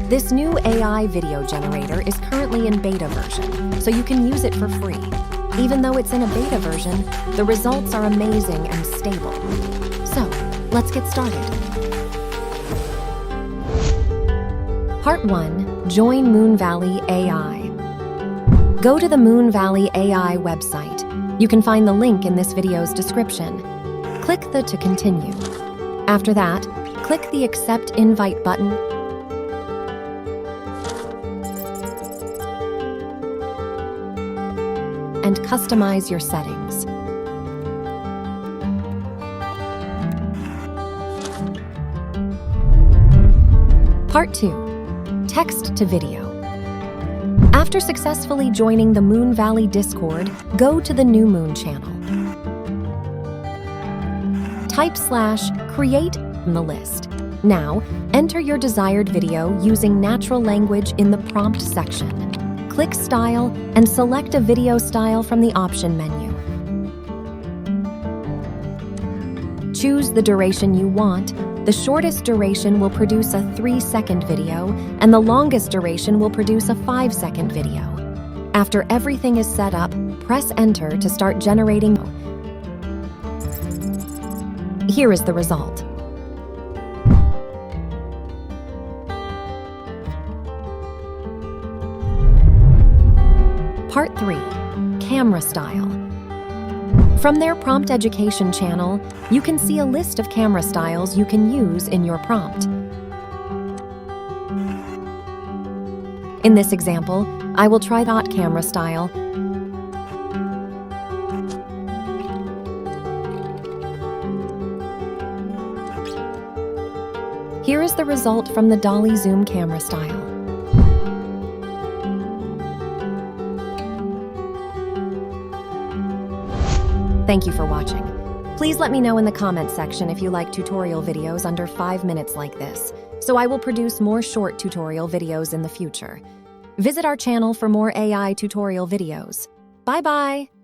This new AI video generator is currently in beta version, so you can use it for free. Even though it's in a beta version, the results are amazing and stable. So, let's get started. Part 1. Join Moon Valley AI. Go to the Moon Valley AI website. You can find the link in this video's description. Click the To Continue. After that, click the Accept Invite button and customize your settings. Part 2. Text to Video. After successfully joining the Moon Valley Discord, go to the New Moon channel. Type /create in the list. Now, enter your desired video using natural language in the prompt section. Click Style and select a video style from the option menu. Choose the duration you want. The shortest duration will produce a 3-second video, and the longest duration will produce a 5-second video. After everything is set up, press Enter to start generating. Here is the result. Part 3. Camera Style. From their Prompt Education channel, you can see a list of camera styles you can use in your prompt. In this example, I will try that camera style. Here is the result from the Dolly Zoom camera style. Thank you for watching. Please let me know in the comments section if you like tutorial videos under 5 minutes like this, so I will produce more short tutorial videos in the future. Visit our channel for more AI tutorial videos. Bye-bye!